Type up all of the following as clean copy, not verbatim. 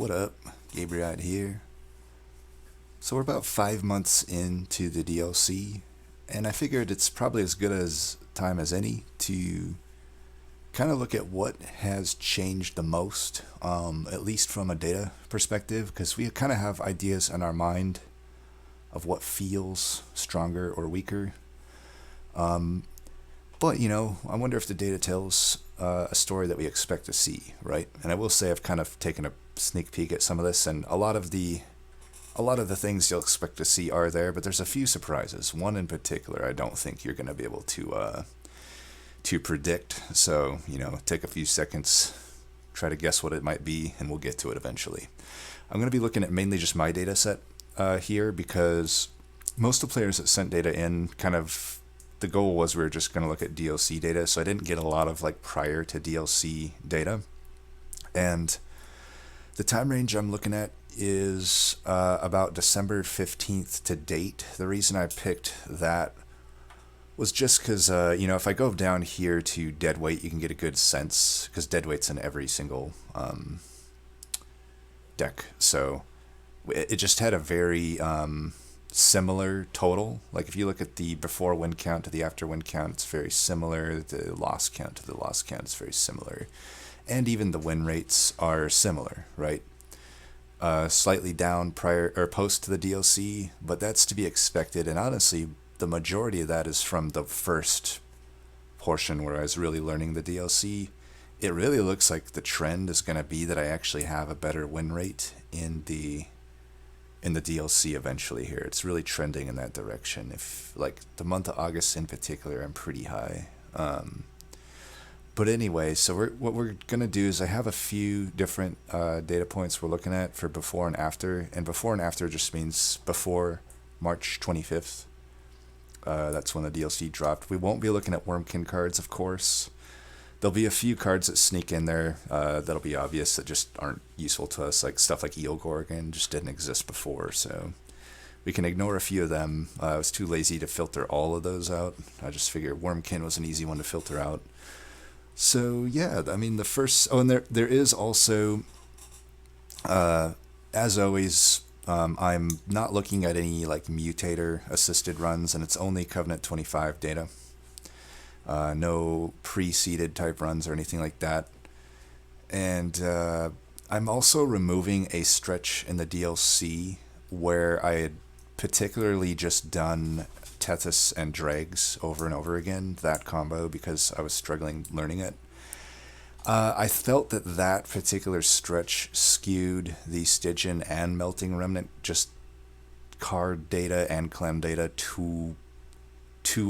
What up? Gabriel here. So we're about 5 months into the DLC, and I figured it's probably as good as time as any to kind of look at what has changed the most, at least from a data perspective, because we kind of have ideas in our mind of what feels stronger or weaker. Um, but I wonder if the data tells a story that we expect to see, right? And I will say I've kind of taken a sneak peek at some of this, and a lot of the things you'll expect to see are there, but there's a few surprises. One in particular, I don't think you're going to be able to predict. So take a few seconds, try to guess what it might be, and we'll get to it eventually. I'm going to be looking at mainly just my data set here because most of the players that sent data in kind of the goal was we were just going to look at DLC data, so I didn't get a lot of prior to DLC data. And the time range I'm looking at is about December 15th to date. The reason I picked that was just because, if I go down here to deadweight, you can get a good sense, because deadweight's in every single deck. So it just had a very similar total. Like if you look at the before win count to the after win count, it's very similar. The loss count to the loss count is very similar. And even the win rates are similar, right? Slightly down prior or post to the DLC, but that's to be expected. And honestly, the majority of that is from the first portion where I was really learning the DLC. It really looks like the trend is going to be that I actually have a better win rate in the DLC eventually here. It's really trending in that direction. If the month of August in particular, I'm pretty high. But anyway, so what we're going to do is I have a few different data points we're looking at for before and after. And before and after just means before March 25th. That's when the DLC dropped. We won't be looking at Wormkin cards, of course. There'll be a few cards that sneak in there that'll be obvious that just aren't useful to us, like stuff like Eel Gorgon just didn't exist before, so we can ignore a few of them. I was too lazy to filter all of those out. I just figured Wormkin was an easy one to filter out. So yeah, I mean the first. Oh, and there is also, as always, I'm not looking at any mutator assisted runs, and it's only Covenant 25 data. No pre-seeded type runs or anything like that. And I'm also removing a stretch in the DLC where I had particularly just done Tethys and Dregs over and over again, that combo, because I was struggling learning it. I felt that particular stretch skewed the Stygian and Melting Remnant just card data and clan data too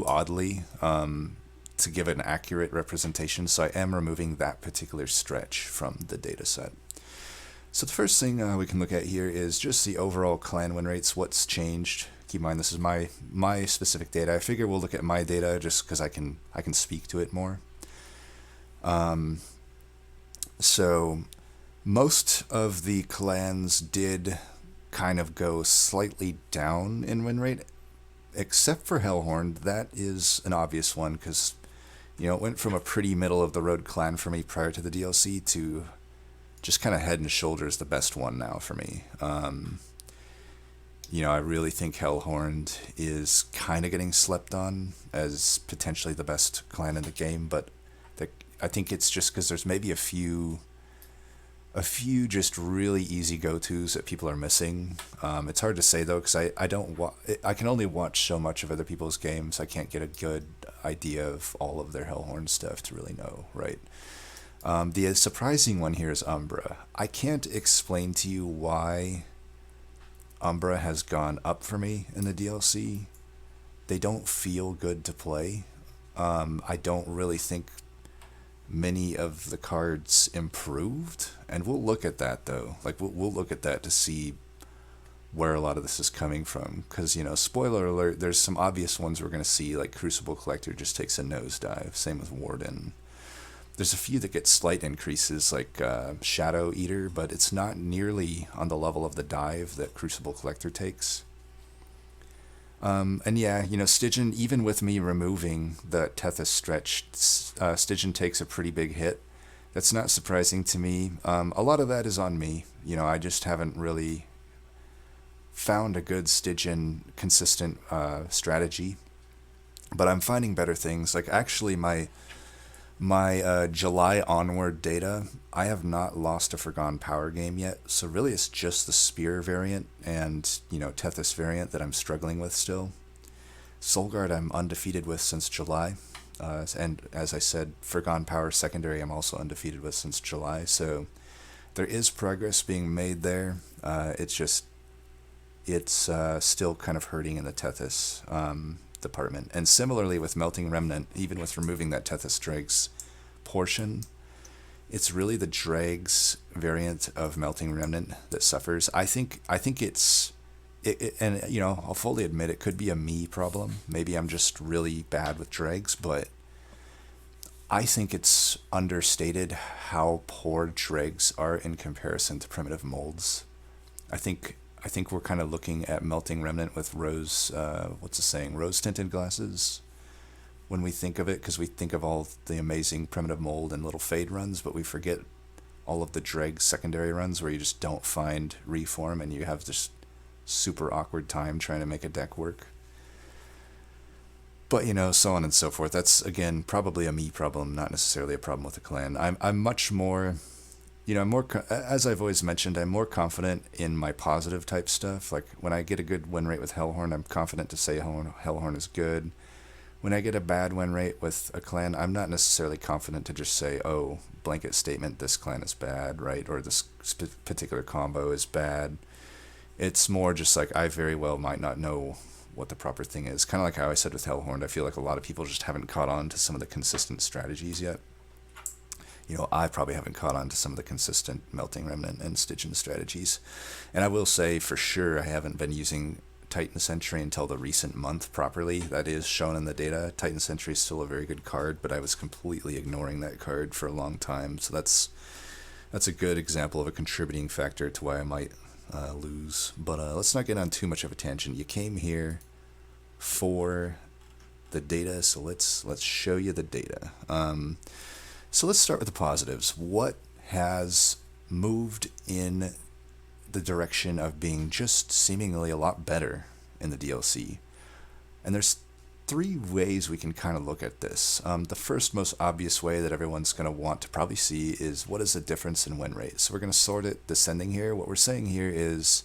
oddly to give an accurate representation, so I am removing that particular stretch from the data set. So the first thing we can look at here is just the overall clan win rates, what's changed. Keep in mind this is my specific data. I figure we'll look at my data just because I can speak to it more. So most of the clans did kind of go slightly down in win rate, except for Hellhorn. That is an obvious one because it went from a pretty middle of the road clan for me prior to the DLC to just kind of head and shoulders the best one now for me. I really think Hellhorn is kind of getting slept on as potentially the best clan in the game, but I think it's just because there's maybe a few just really easy go-tos that people are missing. It's hard to say though, because I can only watch so much of other people's games. I can't get a good idea of all of their Hellhorn stuff to really know, right? The surprising one here is Umbra. I can't explain to you why Umbra has gone up for me in the DLC. They don't feel good to play. I don't really think many of the cards improved, and we'll look at that though. We'll look at that to see where a lot of this is coming from, because spoiler alert, there's some obvious ones we're going to see, like Crucible Collector just takes a nosedive, same with Warden. There's a few that get slight increases, like Shadow Eater, but it's not nearly on the level of the dive that Crucible Collector takes. And yeah, Stygian, even with me removing the Tethys stretch, Stygian takes a pretty big hit. That's not surprising to me. A lot of that is on me. I just haven't really found a good Stygian consistent strategy. But I'm finding better things. Like actually, my July onward data, I have not lost a Forgone Power game yet. So really, it's just the Spear variant and Tethys variant that I'm struggling with still. Soulguard I'm undefeated with since July. And as I said, Forgone Power Secondary I'm also undefeated with since July. So there is progress being made there. It's still kind of hurting in the Tethys department. And similarly with Melting Remnant, even with removing that Tethys Dregs portion, it's really the Dregs variant of Melting Remnant that suffers. I think and I'll fully admit it could be a me problem. Maybe I'm just really bad with Dregs, but I think it's understated how poor Dregs are in comparison to primitive molds. I think we're kind of looking at Melting Remnant with rose tinted glasses when we think of it, because we think of all the amazing primitive mold and little fade runs, but we forget all of the Dreg secondary runs where you just don't find reform and you have this super awkward time trying to make a deck work. But so on and so forth. That's again probably a me problem, not necessarily a problem with the clan. I'm much more, as I've always mentioned, I'm more confident in my positive type stuff. Like when I get a good win rate with Hellhorn, I'm confident to say Hellhorn is good. When I get a bad win rate with a clan, I'm not necessarily confident to just say, oh, blanket statement, this clan is bad, right? Or this particular combo is bad. It's more just like I very well might not know what the proper thing is. Kind of like how I said with Hellhorn, I feel like a lot of people just haven't caught on to some of the consistent strategies yet. I probably haven't caught on to some of the consistent Melting Remnant and Stygian strategies. And I will say for sure I haven't been using Titan Sentry until the recent month properly. That is shown in the data. Titan Sentry is still a very good card, but I was completely ignoring that card for a long time. So that's a good example of a contributing factor to why I might lose. But let's not get on too much of a tangent. You came here for the data, so let's show you the data. So let's start with the positives. What has moved in the direction of being just seemingly a lot better in the DLC? And there's three ways we can kind of look at this. The first most obvious way that everyone's going to want to probably see is what is the difference in win rate. So we're going to sort it descending here. What we're saying here is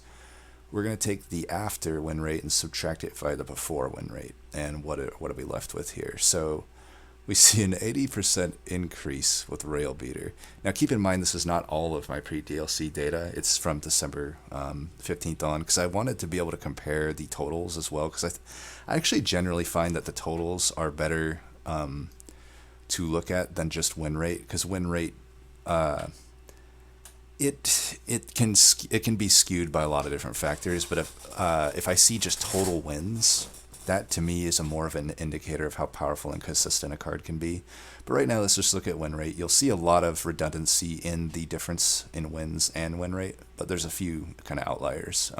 we're going to take the after win rate and subtract it by the before win rate. And what are we left with here? So we see an 80% increase with Rail Beater. Now keep in mind this is not all of my pre-DLC data. It's from December 15th on, because I wanted to be able to compare the totals as well, because I actually generally find that the totals are better to look at than just win rate, because win rate it can be skewed by a lot of different factors. But if I see just total wins, that to me is more of an indicator of how powerful and consistent a card can be. But right now, let's just look at win rate. You'll see a lot of redundancy in the difference in wins and win rate, but there's a few kind of outliers.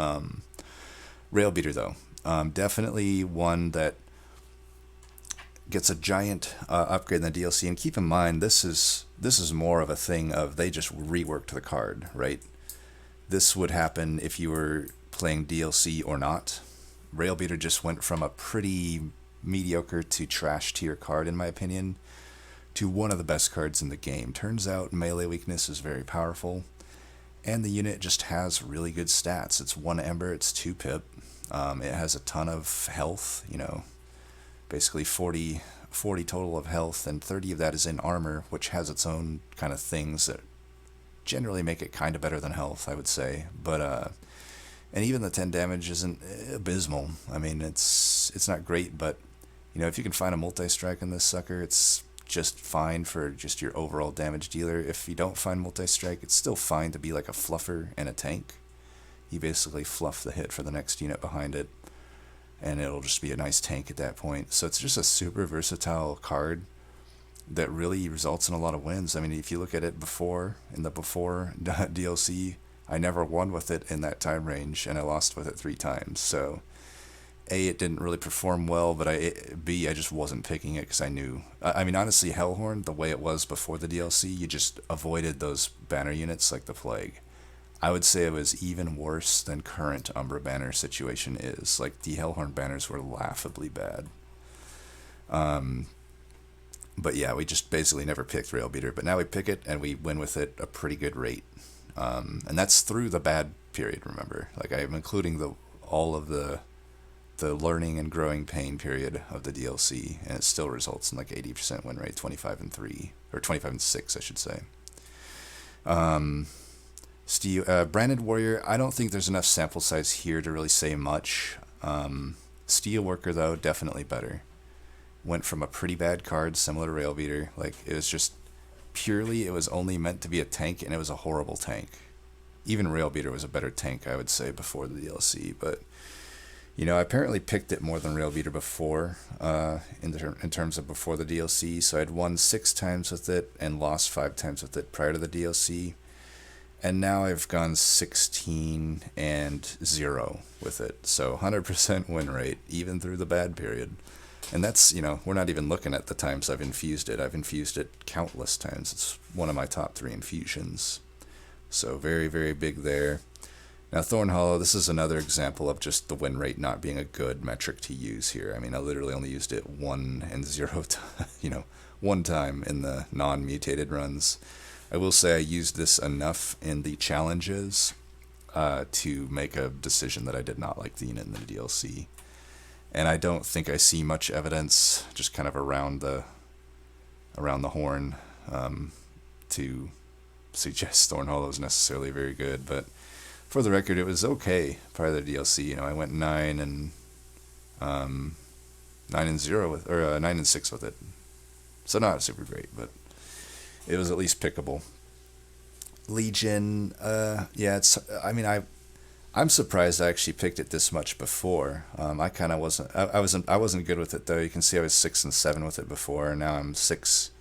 Rail Beater, though, definitely one that gets a giant upgrade in the DLC. And keep in mind, this is more of a thing of they just reworked the card, right? This would happen if you were playing DLC or not. Rail Beater just went from a pretty mediocre to trash tier card, in my opinion, to one of the best cards in the game. Turns out melee weakness is very powerful, and the unit just has really good stats. It's 1 Ember, it's 2 Pip. It has a ton of health, basically 40 total of health, and 30 of that is in armor, which has its own kind of things that generally make it kind of better than health, I would say. But and even the 10 damage isn't abysmal. I mean, it's not great, but if you can find a multi-strike in this sucker, it's just fine for just your overall damage dealer. If you don't find multi-strike, it's still fine to be like a fluffer and a tank. You basically fluff the hit for the next unit behind it, and it'll just be a nice tank at that point. So it's just a super versatile card that really results in a lot of wins. I mean, if you look at it in the before DLC, I never won with it in that time range, and I lost with it 3 times. So A, it didn't really perform well, but B, I just wasn't picking it because I knew. I mean, honestly, Hellhorn, the way it was before the DLC, you just avoided those banner units like the plague. I would say it was even worse than current Umbra banner situation is. Like, the Hellhorn banners were laughably bad. But yeah, we just basically never picked Railbeater, but now we pick it and we win with it a pretty good rate. And that's through the bad period, remember. Like, I'm including all of the learning and growing pain period of the DLC, and it still results in like 80% win rate, 25-3, or 25-6, I should say. Branded Warrior, I don't think there's enough sample size here to really say much. Steelworker, though, definitely better. Went from a pretty bad card, similar to Railbeater. Like, it was just purely, it was only meant to be a tank, and it was a horrible tank. Even Railbeater was a better tank, I would say, before the DLC, but you know, I apparently picked it more than Railbeater before, in terms of before the DLC, so I'd won 6 times with it and lost 5 times with it prior to the DLC, and now I've gone 16 and 0 with it, so 100% win rate, even through the bad period. And that's, you know, we're not even looking at the times I've infused it. I've infused it countless times. It's one of my top 3 infusions. So very, very big there. Now, Thorn Hollow, this is another example of just the win rate not being a good metric to use here. I mean, I literally only used it 1 and 0, one time in the non-mutated runs. I will say I used this enough in the challenges to make a decision that I did not like the unit in the DLC. And I don't think I see much evidence, just kind of around the horn, to suggest Thorn Hollow is necessarily very good. But for the record, it was okay prior to the DLC. You know, I went 9 and 0 with, or 9 and 6 with it. So not super great, but it was at least pickable. Legion, yeah, it's. I mean, I'm surprised I actually picked it this much before. I kind of wasn't. I wasn't good with it though. You can see I was 6 and 7 with it before, and now I'm 6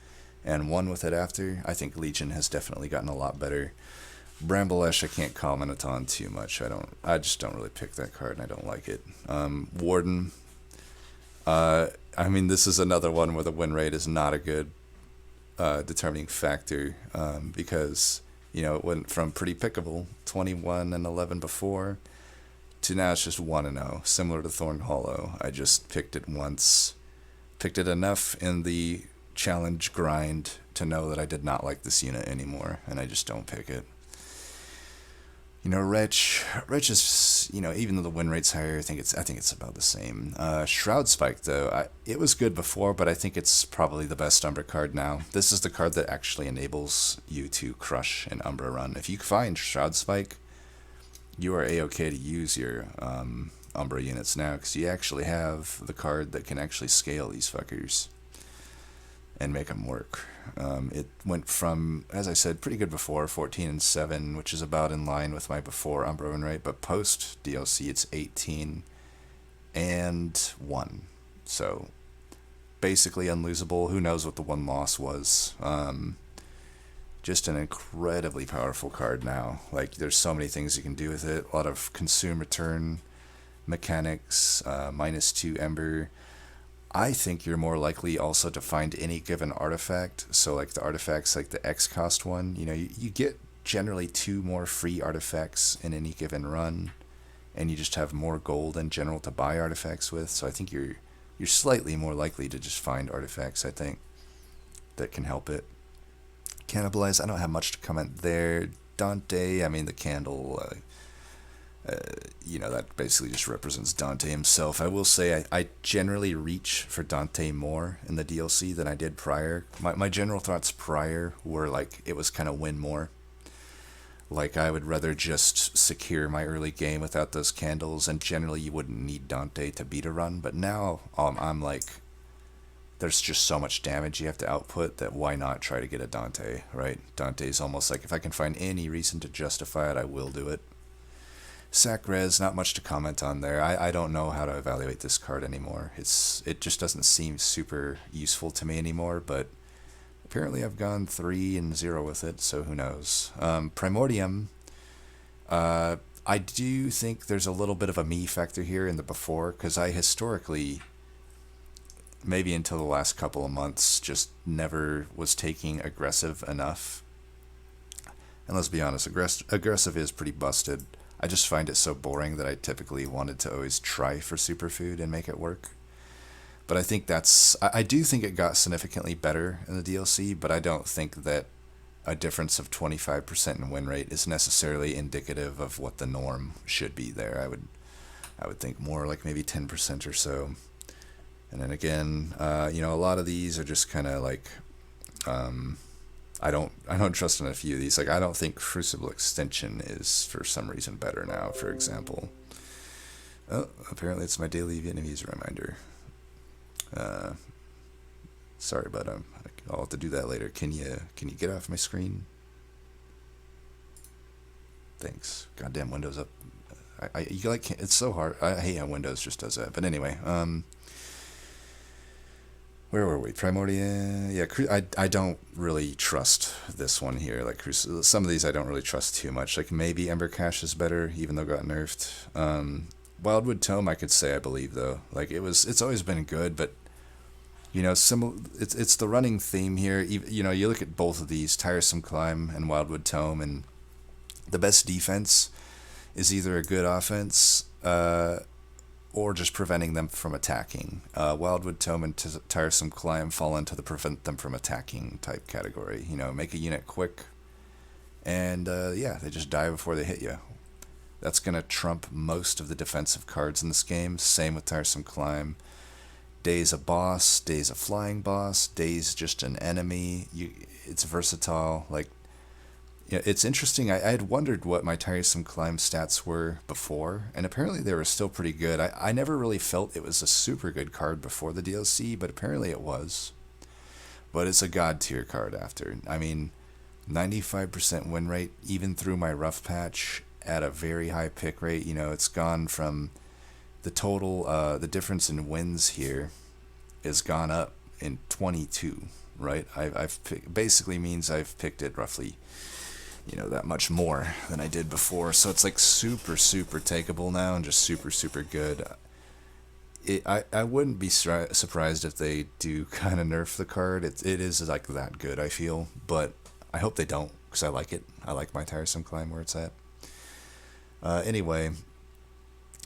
and 1 with it after. I think Legion has definitely gotten a lot better. Bramble-Ash I can't comment on too much. I just don't really pick that card, and I don't like it. Warden. I mean, this is another one where the win rate is not a good determining factor, because you know, it went from pretty pickable, 21 and 11 before, to now it's just 1 and 0, similar to Thorn Hollow. I just picked it once, picked it enough in the challenge grind to know that I did not like this unit anymore, and I just don't pick it. You know, Wretch is, you know, even though the win rate's higher, I think it's about the same. Shroud Spike, though, it was good before, but I think it's probably the best Umbra card now. This is the card that actually enables you to crush an Umbra run. If you find Shroud Spike, you are a-okay to use your Umbra units now, because you actually have the card that can actually scale these fuckers and make them work. It went from, as I said, pretty good before, 14 and 7, which is about in line with my before Umbra win rate, but post DLC it's 18 and 1. So basically unlosable. Who knows what the one loss was. Just an incredibly powerful card now. Like, there's so many things you can do with it. A lot of consume return mechanics, -2 Ember. I think you're more likely also to find any given artifact. So like the artifacts, like the X cost one, you know, you get generally 2 more free artifacts in any given run, and you just have more gold in general to buy artifacts with. So I think you're slightly more likely to just find artifacts, I think, that can help it. Cannibalize, I don't have much to comment there. Dante, I mean, the candle, you know, that basically just represents Dante himself. I will say I generally reach for Dante more in the DLC than I did prior. My general thoughts prior were like it was kind of win more. Like, I would rather just secure my early game without those candles, and generally you wouldn't need Dante to beat a run. But now I'm like, there's just so much damage you have to output that why not try to get a Dante, right? Dante's almost like, if I can find any reason to justify it, I will do it. Sakrez, not much to comment on there. I don't know how to evaluate this card anymore. It just doesn't seem super useful to me anymore, but apparently I've gone 3 and 0 with it, so who knows. Primordium, I do think there's a little bit of a me factor here in the before, because I historically, maybe until the last couple of months, just never was taking aggressive enough. And let's be honest, aggressive is pretty busted. I just find it so boring that I typically wanted to always try for superfood and make it work. But I think I do think it got significantly better in the DLC, but I don't think that a difference of 25% in win rate is necessarily indicative of what the norm should be there. I would think more like maybe 10% or so. And then again, a lot of these are just kind of like, I don't trust in a few of these. Like, I don't think Crucible Extension is for some reason better now, for example. Oh, apparently it's my daily Vietnamese reminder. Sorry, but I'll have to do that later. Can you get off my screen? Thanks. Goddamn Windows up. It's so hard. I hate how Windows just does that. But anyway, where were we? Primordia. Yeah, I don't really trust this one here. Like some of these I don't really trust too much. Like maybe Ember Cache is better, even though it got nerfed. Wildwood Tome I could say I believe though. Like it's always been good, but it's the running theme here. You look at both of these, Tiresome Climb and Wildwood Tome, and the best defense is either a good offense or just preventing them from attacking. Wildwood Tome and Tiresome Climb fall into the prevent them from attacking type category. Make a unit quick, and they just die before they hit you. That's going to trump most of the defensive cards in this game. Same with Tiresome Climb. Day's a boss, Day's a flying boss, Day's just an enemy. It's versatile. Like, it's interesting. I had wondered what my Tiresome Climb stats were before, and apparently they were still pretty good. I never really felt it was a super good card before the DLC, but apparently it was. But it's a god tier card after. I mean, 95% win rate, even through my rough patch, at a very high pick rate. It's gone from the total, the difference in wins here has gone up in 22, right? Basically means I've picked it roughly, that much more than I did before. So it's like super, super takeable now and just super, super good. I wouldn't be surprised if they do kind of nerf the card. It is like that good, I feel, but I hope they don't, because I like it. I like my Tiresome Climb where it's at. Anyway,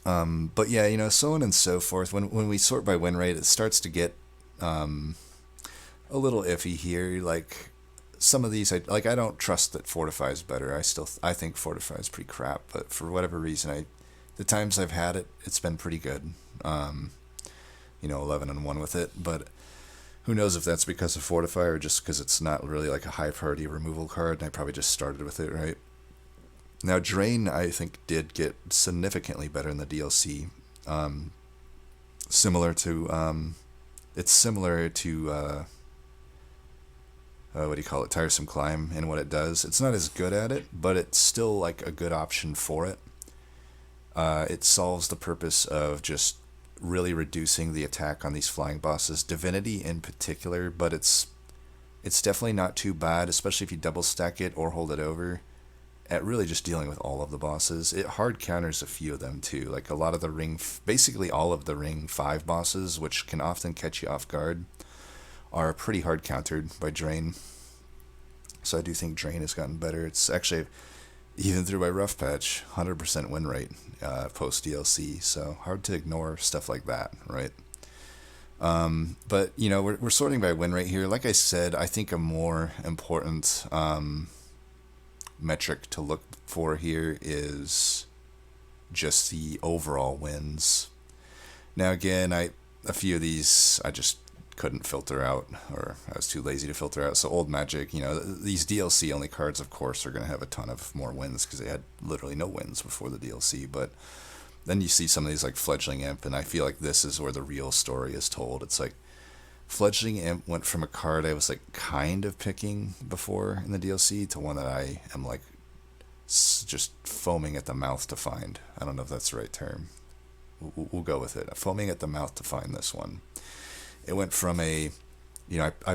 but yeah, so on and so forth. When we sort by win rate, it starts to get a little iffy here. Like some of these, I don't trust that Fortify is better. I think Fortify is pretty crap. But for whatever reason, the times I've had it, it's been pretty good. 11-1 with it. But who knows if that's because of Fortify or just because it's not really like a high priority removal card, and I probably just started with it, right? Now, Drain, I think, did get significantly better in the DLC. It's similar to, what do you call it, Tiresome Climb and what it does. It's not as good at it, but it's still, like, a good option for it. It solves the purpose of just really reducing the attack on these flying bosses, Divinity in particular, but it's definitely not too bad, especially if you double stack it or hold it over. At really just dealing with all of the bosses. It hard counters a few of them too, like a lot of basically all of the Ring 5 bosses, which can often catch you off guard, are pretty hard countered by Drain. So I do think Drain has gotten better. It's actually, even through my rough patch, 100% win rate post DLC, so hard to ignore stuff like that, right? But, we're sorting by win rate here. Like I said, I think a more important metric to look for here is just the overall wins. Now again, a few of these I just couldn't filter out, or I was too lazy to filter out. So Old Magic, these DLC only cards, of course, are going to have a ton of more wins because they had literally no wins before the DLC. But then you see some of these like Fledgling Imp, and I feel like this is where the real story is told. It's like Fledgling Imp went from a card I was like kind of picking before in the DLC to one that I am like just foaming at the mouth to find. I don't know if that's the right term. We'll go with it. Foaming at the mouth to find this one. It went from I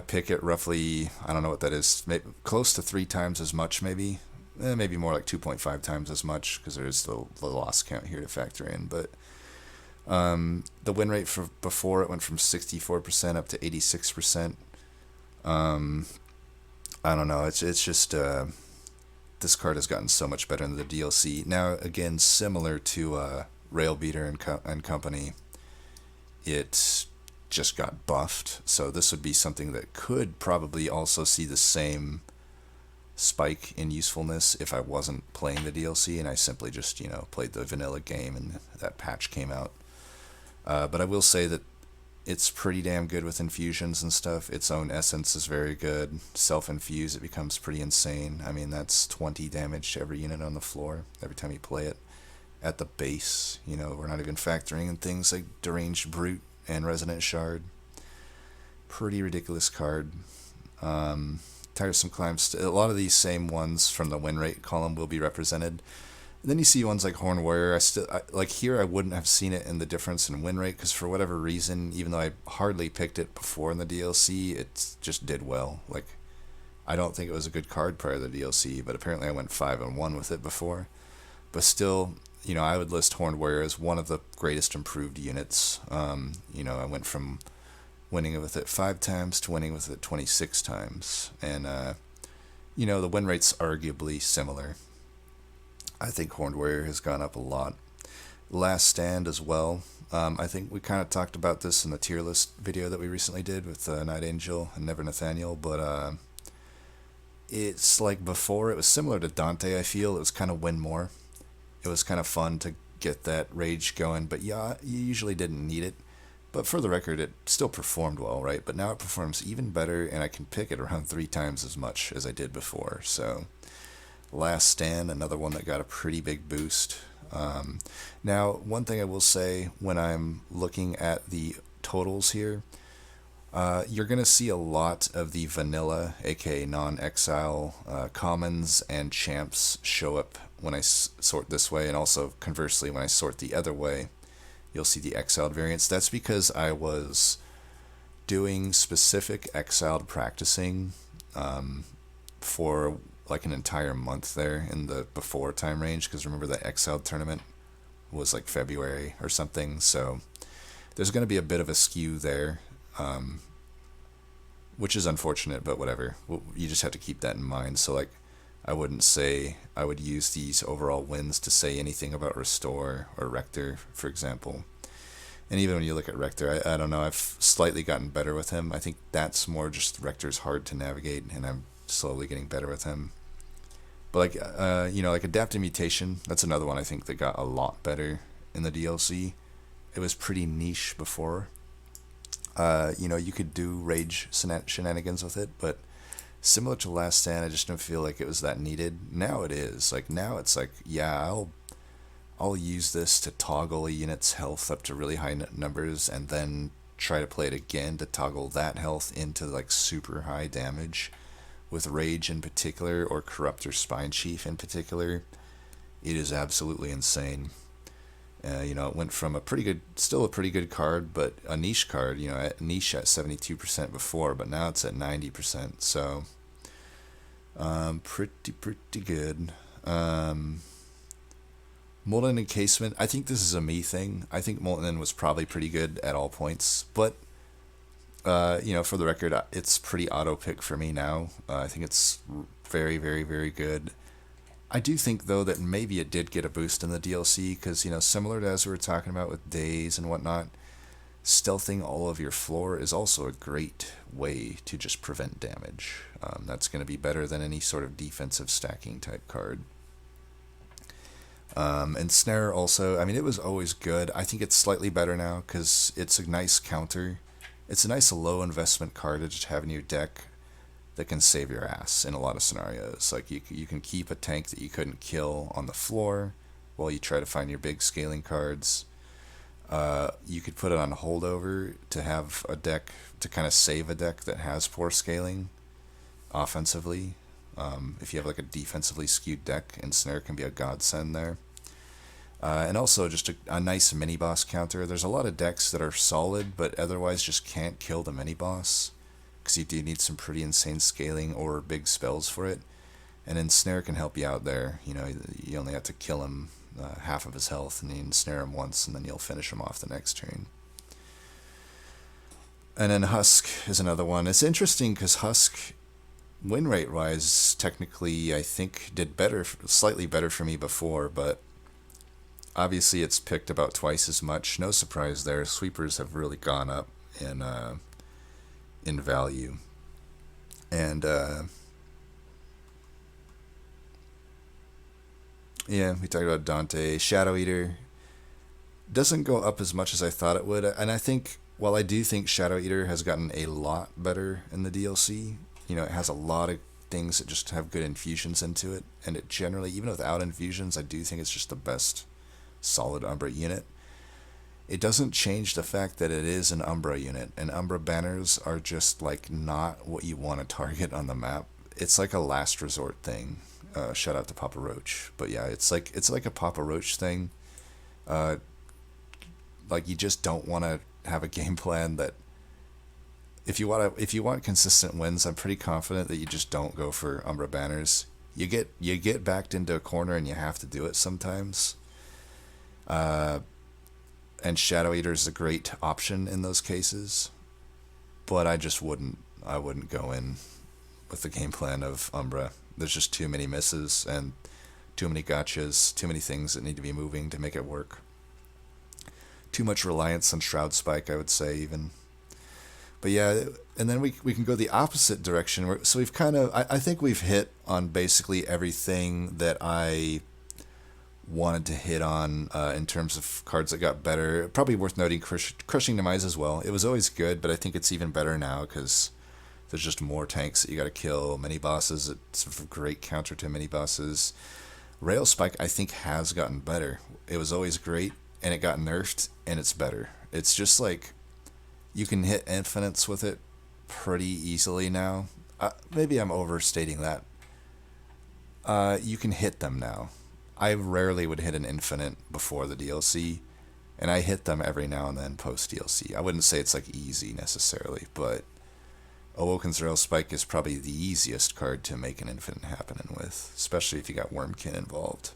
pick it roughly, I don't know what that is, maybe close to 3 times as much maybe maybe more like 2.5 times as much, because there's the loss count here to factor in. But the win rate for before, it went from 64% up to 86%. I don't know. It's just this card has gotten so much better in the DLC. Now, again, similar to Railbeater and Company, it just got buffed. So this would be something that could probably also see the same spike in usefulness if I wasn't playing the DLC and I simply just, played the vanilla game and that patch came out. But I will say that it's pretty damn good with infusions and stuff. Its own essence is very good. Self-infuse, it becomes pretty insane. I mean, that's 20 damage to every unit on the floor every time you play it. At the base, we're not even factoring in things like Deranged Brute and Resonant Shard. Pretty ridiculous card. Tiresome Climbs, a lot of these same ones from the win rate column will be represented. And then you see ones like Horn Warrior. Like here, I wouldn't have seen it in the difference in win rate, because for whatever reason, even though I hardly picked it before in the DLC, it just did well. Like, I don't think it was a good card prior to the DLC, but apparently I went 5-1 with it before. But still, I would list Horn Warrior as one of the greatest improved units. I went from winning with it 5 times to winning with it 26 times. And, the win rate's arguably similar. I think Horned Warrior has gone up a lot. Last Stand as well. I think we kind of talked about this in the tier list video that we recently did with Night Angel and Never Nathaniel, but it's like before, it was similar to Dante, I feel. It was kind of win more. It was kind of fun to get that rage going, but yeah, you usually didn't need it. But for the record, it still performed well, right? But now it performs even better, and I can pick it around 3 times as much as I did before, so... Last Stand, another one that got a pretty big boost. Now, one thing I will say when I'm looking at the totals here, you're going to see a lot of the vanilla, aka non-exile, commons and champs show up when I sort this way, and also conversely when I sort the other way, you'll see the exiled variants. That's because I was doing specific exiled practicing for like an entire month there in the before time range, because remember the exiled tournament was like February or something, so there's going to be a bit of a skew there, which is unfortunate, but whatever. You just have to keep that in mind. So like, I wouldn't say I would use these overall wins to say anything about Restore or Rector, for example. And even when you look at Rector, I don't know, I've slightly gotten better with him. I think that's more just Rector's hard to navigate, and I'm slowly getting better with him. But like, like Adaptive Mutation, that's another one I think that got a lot better in the DLC. It was pretty niche before. You could do rage shenanigans with it, but similar to Last Stand, I just don't feel like it was that needed. Now it is. Like, now it's like, yeah, I'll use this to toggle a unit's health up to really high numbers, and then try to play it again to toggle that health into like super high damage. With Rage in particular, or Corrupt or Spine Chief in particular, it is absolutely insane. It went from still a pretty good card, but a niche card, niche at 72% before, but now it's at 90%, so pretty good. Molten Encasement, I think this is a me thing. I think Molten was probably pretty good at all points, but for the record, it's pretty auto-pick for me now. I think it's very, very, very good. I do think, though, that maybe it did get a boost in the DLC, because, similar to as we were talking about with Days and whatnot, stealthing all of your floor is also a great way to just prevent damage. That's going to be better than any sort of defensive stacking type card. And Snare also, I mean, it was always good. I think it's slightly better now, because it's a nice counter. It's a nice low investment card to just have in your deck that can save your ass in a lot of scenarios. Like you can keep a tank that you couldn't kill on the floor while you try to find your big scaling cards. You could put it on holdover to have a deck to kind of save a deck that has poor scaling offensively. If you have like a defensively skewed deck, and Snare can be a godsend there. And also just a nice mini-boss counter. There's a lot of decks that are solid, but otherwise just can't kill the mini-boss, because you do need some pretty insane scaling or big spells for it. And Ensnare can help you out there. You know, you only have to kill him half of his health, and you ensnare him once, and then you'll finish him off the next turn. And then Husk is another one. It's interesting because Husk, win rate wise, technically I think did better, slightly better for me before, but obviously it's picked about twice as much. No surprise there. Sweepers have really gone up in value. And yeah, we talked about Dante. Shadow Eater doesn't go up as much as I thought it would, and I think, while I do think Shadow Eater has gotten a lot better in the DLC, you know, it has a lot of things that just have good infusions into it, and it generally, even without infusions, I do think it's just the best solid Umbra unit. It doesn't change the fact that it is an Umbra unit, and Umbra banners are just like not what you want to target on the map. It's like a last resort thing. Shout out to Papa Roach, but yeah, it's like a Papa Roach thing. Like, you just don't want to have a game plan that, if you want consistent wins, I'm pretty confident that you just don't go for Umbra banners. You get backed into a corner and you have to do it sometimes. And Shadow Eater is a great option in those cases, but I wouldn't go in with the game plan of Umbra. There's just too many misses and too many gotchas, too many things that need to be moving to make it work. Too much reliance on Shroud Spike, I would say, even. But yeah, and then we can go the opposite direction. So we've kind of, I think we've hit on basically everything that I wanted to hit on in terms of cards that got better. Probably worth noting Crushing Demise as well. It was always good, but I think it's even better now because there's just more tanks that you got to kill, many bosses. It's a great counter to many bosses. Rail Spike, I think, has gotten better. It was always great, and it got nerfed, and it's better. It's just like, you can hit infinites with it pretty easily now. Maybe I'm overstating that. You can hit them now. I rarely would hit an infinite before the DLC, and I hit them every now and then post DLC. I wouldn't say it's like easy necessarily, but Awoken's Rail Spike is probably the easiest card to make an infinite happening with, especially if you got Wormkin involved.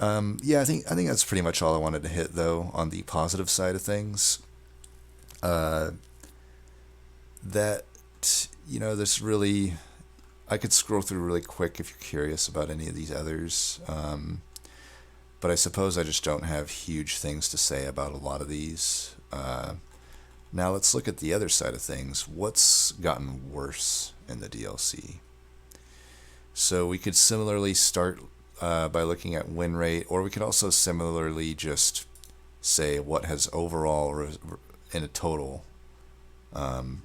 Yeah, I think that's pretty much all I wanted to hit, though, on the positive side of things. That, you know, there's really, I could scroll through really quick if you're curious about any of these others. But I suppose I just don't have huge things to say about a lot of these. Now let's look at the other side of things. What's gotten worse in the DLC? So we could similarly start by looking at win rate, or we could also similarly just say what has overall, in a total,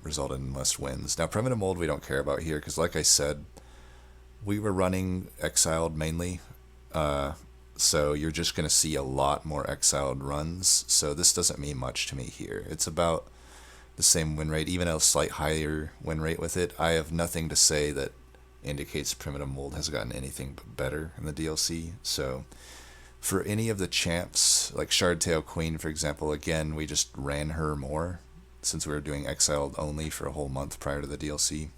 resulted in less wins. Now, Primitive Mold we don't care about here, because like I said, we were running Exiled mainly, so you're just going to see a lot more Exiled runs, so this doesn't mean much to me here. It's about the same win rate, even a slight higher win rate with it. I have nothing to say that indicates Primitive Mold has gotten anything but better in the DLC, so for any of the champs, like Shardtail Queen, for example, again, we just ran her more, since we were doing Exiled only for a whole month prior to the DLC.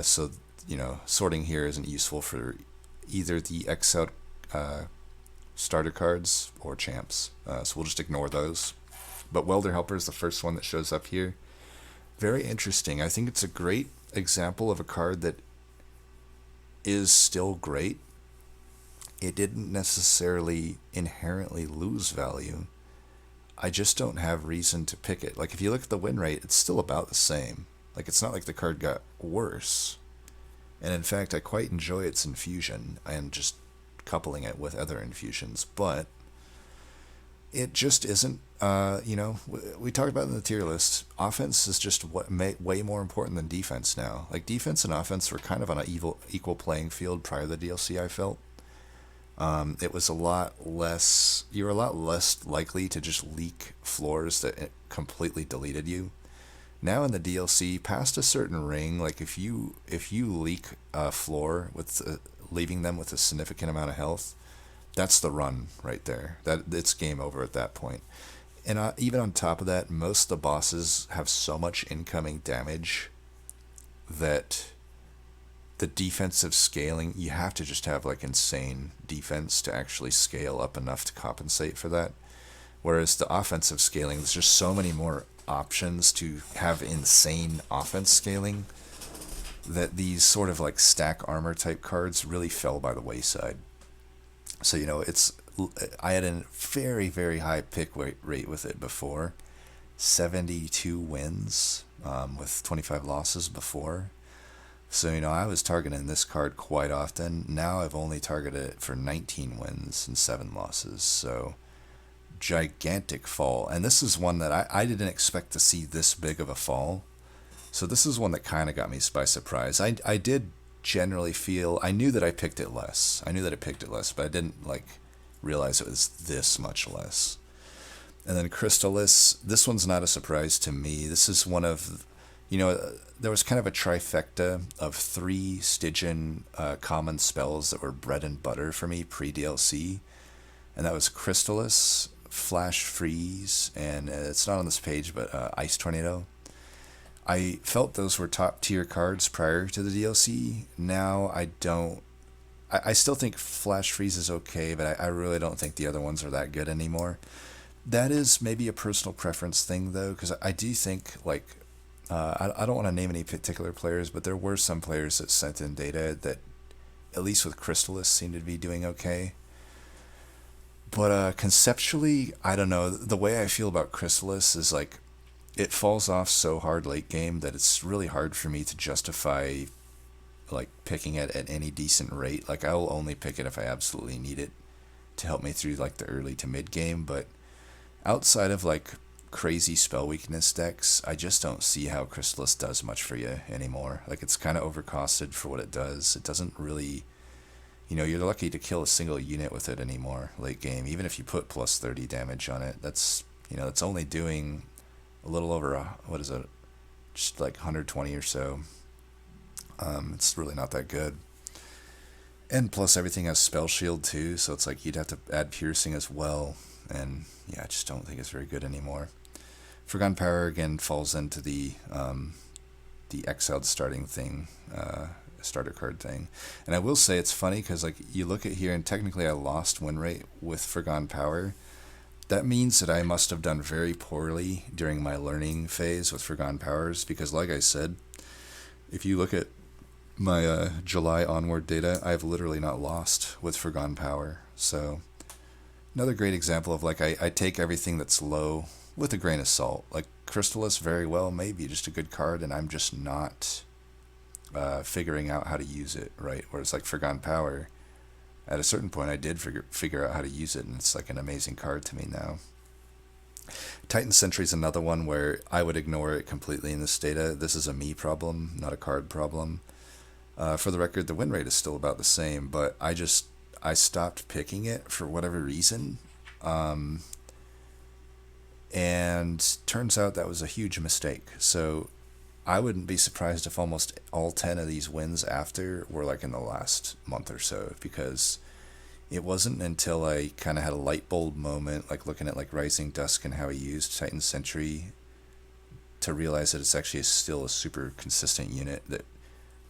So, you know, sorting here isn't useful for either the Exiled starter cards or champs, so we'll just ignore those. But Welder Helper is the first one that shows up here. Very interesting. I think it's a great example of a card that is still great. It didn't necessarily inherently lose value. I just don't have reason to pick it. Like, if you look at the win rate, it's still about the same. Like, it's not like the card got worse. And in fact, I quite enjoy its infusion and just coupling it with other infusions. But it just isn't, you know, we talked about in the tier list, offense is just way more important than defense now. Like, defense and offense were kind of on an equal playing field prior to the DLC, I felt. It was a lot less, you were a lot less likely to just leak floors that completely deleted you. Now in the DLC, past a certain ring, like if you leak a floor with leaving them with a significant amount of health, that's the run right there. That it's game over at that point. And even on top of that, most of the bosses have so much incoming damage that the defensive scaling, you have to just have like insane defense to actually scale up enough to compensate for that. Whereas the offensive scaling, there's just so many more options to have insane offense scaling that these sort of like stack armor type cards really fell by the wayside. So, I had a very, very high pick rate with it before. 72 wins with 25 losses before. So, I was targeting this card quite often. Now I've only targeted it for 19 wins and 7 losses. So, gigantic fall. And this is one that I didn't expect to see this big of a fall. So this is one that kind of got me by surprise. I did generally feel, I knew that I picked it less. But I didn't realize it was this much less. And then Crystallis, this one's not a surprise to me. This is one of, there was kind of a trifecta of 3 Stygian common spells that were bread and butter for me pre-DLC. And that was Crystallis, Flash Freeze, and it's not on this page, but Ice Tornado. I felt those were top tier cards prior to the DLC. Now I don't. I still think Flash Freeze is okay, but I really don't think the other ones are that good anymore. That is maybe a personal preference thing, though, because I do think, I don't want to name any particular players, but there were some players that sent in data that, at least with Crystallis, seemed to be doing okay. But conceptually, I don't know. The way I feel about Crystallis is it falls off so hard late game that it's really hard for me to justify picking it at any decent rate. I'll only pick it if I absolutely need it to help me through the early to mid game. But outside of crazy spell weakness decks, I just don't see how Crystallis does much for you anymore. It's kind of overcosted for what it does. It doesn't really, you're lucky to kill a single unit with it anymore late game. Even if you put plus 30 damage on it, that's only doing a little over just 120 or so. It's really not that good. And plus everything has spell shield too, so it's you'd have to add piercing as well. And yeah, I just don't think it's very good anymore. Forgotten Power again falls into the exiled starting thing, starter card thing. And I will say it's funny because you look at here and technically I lost win rate with Forgotten Power. That means that I must have done very poorly during my learning phase with Forgotten Powers, because like I said, if you look at my July onward data, I've literally not lost with Forgotten Power. So another great example of I take everything that's low with a grain of salt. Crystallis very well may be just a good card, and I'm just not figuring out how to use it, right? Whereas Forgotten Power, at a certain point I did figure out how to use it, and it's an amazing card to me now. Titan Sentry is another one where I would ignore it completely in this data. This is a me problem, not a card problem. For the record, the win rate is still about the same, but I stopped picking it for whatever reason. And turns out that was a huge mistake. So I wouldn't be surprised if almost all 10 of these wins after were in the last month or so, because it wasn't until I kind of had a light bulb moment, looking at Rising Dusk and how he used Titan Sentry, to realize that it's actually still a super consistent unit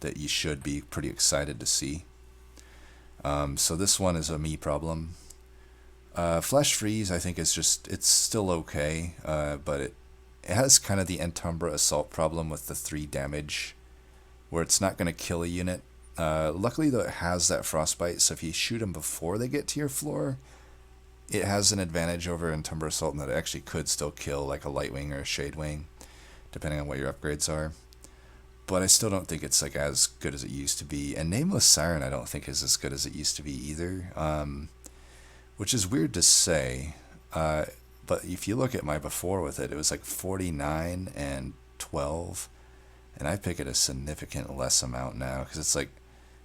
that you should be pretty excited to see. So this one is a me problem. Flash Freeze, I think, it's still okay, but it has kind of the Entumbra Assault problem with the 3 damage, where it's not going to kill a unit. Luckily, though, it has that Frostbite, so if you shoot them before they get to your floor, it has an advantage over Entumbra Assault in that it actually could still kill a Lightwing or a Shadewing, depending on what your upgrades are. But I still don't think it's as good as it used to be. And Nameless Siren I don't think is as good as it used to be either. Which is weird to say. But if you look at my before with it, it was 49 and 12. And I pick it a significant less amount now. Because it's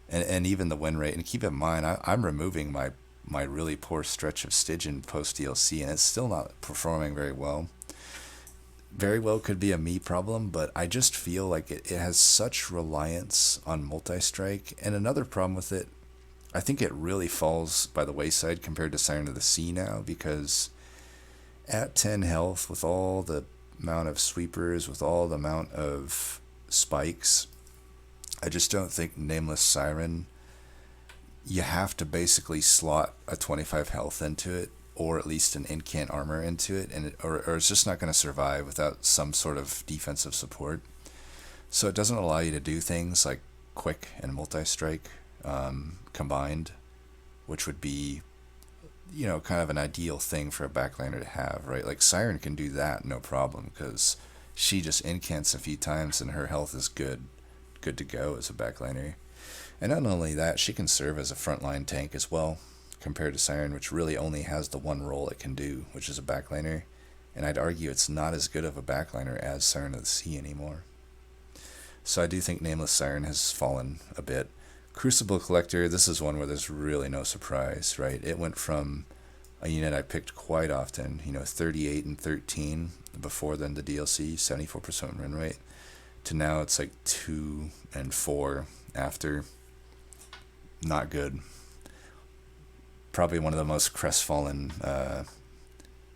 and even the win rate. And keep in mind, I'm removing my really poor stretch of Stygian post-DLC. And it's still not performing very well. Very well could be a me problem, but I just feel it has such reliance on multi-strike. And another problem with it, I think it really falls by the wayside compared to Siren of the Sea now, because at 10 health, with all the amount of sweepers, with all the amount of spikes, I just don't think Nameless Siren, you have to basically slot a 25 health into it, or at least an incant armor into it, or it's just not going to survive without some sort of defensive support. So it doesn't allow you to do things like quick and multi-strike combined, which would be, kind of an ideal thing for a backliner to have, right? Like Siren can do that no problem because she just incants a few times and her health is good to go as a backliner. And not only that, she can serve as a frontline tank as well, compared to Siren, which really only has the one role it can do, which is a backliner. And I'd argue it's not as good of a backliner as Siren of the Sea anymore. So I do think Nameless Siren has fallen a bit. Crucible Collector, this is one where there's really no surprise, right? It went from a unit I picked quite often, 38 and 13 before then the DLC, 74% win rate, to now it's like 2 and 4 after. Not good. Probably one of the most crestfallen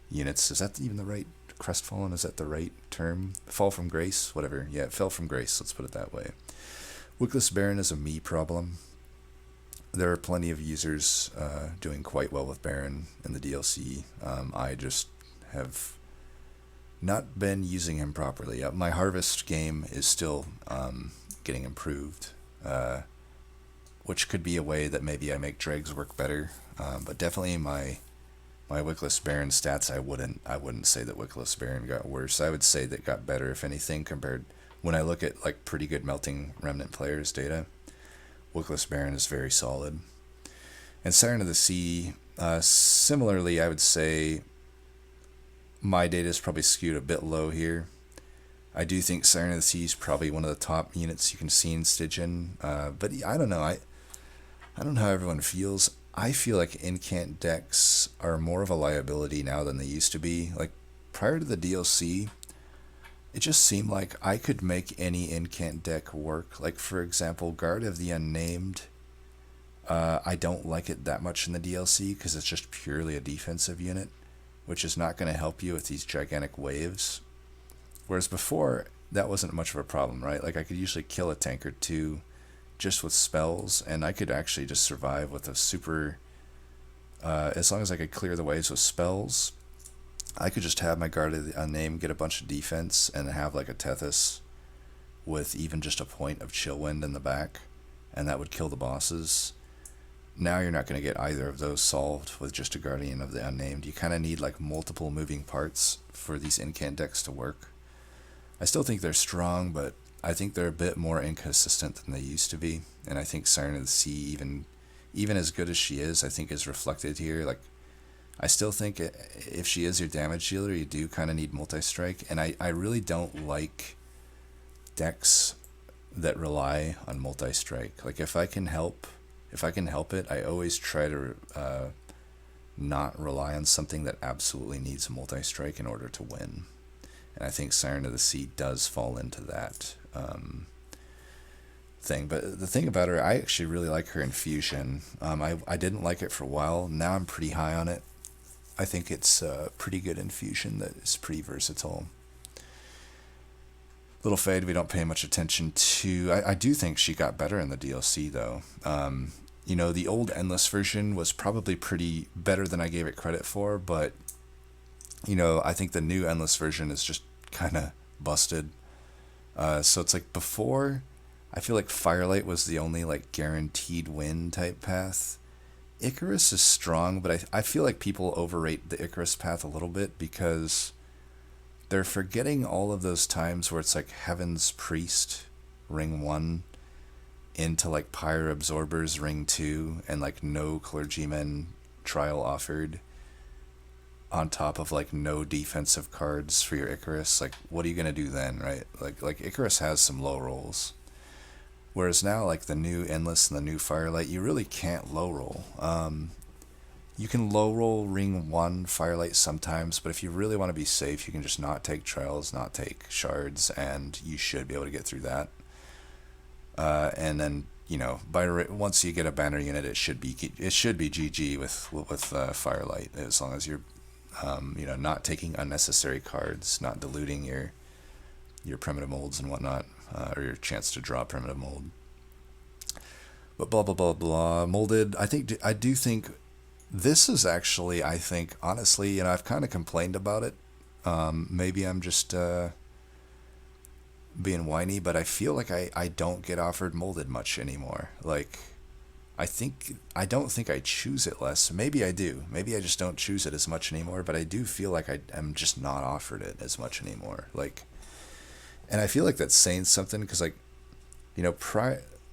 units. Is that even the right crestfallen? Is that the right term? Fall from grace? Whatever. Yeah, it fell from grace. Let's put it that way. Wickless Baron is a me problem. There are plenty of users doing quite well with Baron in the DLC. I just have not been using him properly. My Harvest game is still getting improved, which could be a way that maybe I make dregs work better. But definitely my Wickless Baron stats, I wouldn't say that Wickless Baron got worse. I would say that it got better, if anything, compared when I look at like pretty good Melting Remnant players' data. Wickless Baron is very solid. And Siren of the Sea, similarly, I would say my data is probably skewed a bit low here. I do think Siren of the Sea is probably one of the top units you can see in Stygian, but I don't know. I don't know how everyone feels. I feel like incant decks are more of a liability now than they used to be. Like prior to the DLC, it just seemed like I could make any incant deck work. Like for example, Guard of the Unnamed. I don't like it that much in the DLC because it's just purely a defensive unit, which is not going to help you with these gigantic waves. Whereas before, that wasn't much of a problem, right? Like I could usually kill a tank or two just with spells, and I could actually just survive with a super, as long as I could clear the waves with spells, I could just have my Guard of the Unnamed get a bunch of defense and have like a Tethys with even just a point of Chillwind in the back, and that would kill the bosses. Now you're not going to get either of those solved with just a Guardian of the Unnamed. You kind of need like multiple moving parts for these incant decks to work. I still think they're strong, but I think they're a bit more inconsistent than they used to be. And I think Siren of the Sea, even as good as she is, I think is reflected here. Like, I still think if she is your damage dealer, you do kind of need multi-strike. And I really don't like decks that rely on multi-strike. Like, if I can help it, I always try to not rely on something that absolutely needs a multi-strike in order to win. And I think Siren of the Sea does fall into that thing. But the thing about her, I actually really like her Infusion. I didn't like it for a while. Now I'm pretty high on it. I think it's a pretty good Infusion that is pretty versatile. Little Fade we don't pay much attention to. I do think she got better in the DLC though. The old Endless version was probably pretty better than I gave it credit for, but I think the new Endless version is just kind of busted. So it's like before, I feel like Firelight was the only like guaranteed win type path. Icarus is strong, but I feel like people overrate the Icarus path a little bit because they're forgetting all of those times where it's like Heaven's Priest, Ring 1, into like Pyre Absorbers, Ring 2, and like no Clergyman trial offered, on top of like no defensive cards for your Icarus. Like, what are you gonna do then, right? Like Icarus has some low rolls, whereas now like the new Endless and the new Firelight, you really can't low roll. You can low roll Ring 1 Firelight sometimes, but if you really want to be safe, you can just not take trials, not take shards, and you should be able to get through that. And then once you get a banner unit, it should be GG with Firelight, as long as you're not taking unnecessary cards, not diluting your primitive molds and whatnot, or your chance to draw primitive mold. But blah blah blah blah. Molded. I do think this is actually. I think honestly, I've kind of complained about it. Maybe I'm just being whiny, but I feel like I don't get offered molded much anymore. Like I don't think I choose it less. Maybe I do. Maybe I just don't choose it as much anymore. But I do feel like I am just not offered it as much anymore. Like, and I feel like that's saying something because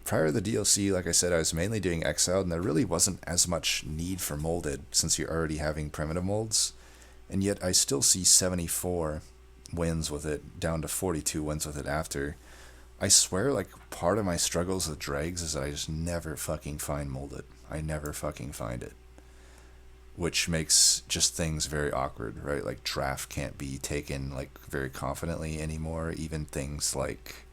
prior to the DLC, like I said, I was mainly doing Exiled, and there really wasn't as much need for molded since you're already having primitive molds, and yet I still see 74 wins with it, down to 42 wins with it after. I swear, like, part of my struggles with Dregs is that I just never fucking find molded. I never fucking find it. Which makes just things very awkward, right? Like, draft can't be taken, like, very confidently anymore. Even things like,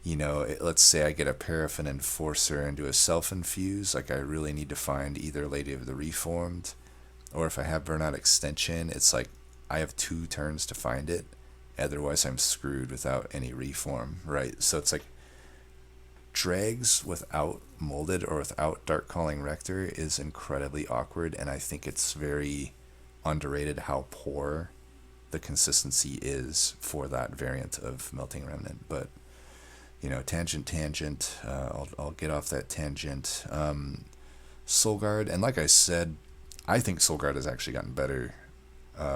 let's say I get a Paraffin Enforcer and do a self-infuse, like, I really need to find either Lady of the Reformed, or if I have Burnout Extension, it's like, I have 2 turns to find it. Otherwise, I'm screwed without any reform, right? So it's like Dregs without molded or without Dark Calling Rector is incredibly awkward, and I think it's very underrated how poor the consistency is for that variant of Melting Remnant. But tangent. I'll get off that tangent. Soulguard, and like I said, I think Soulguard has actually gotten better,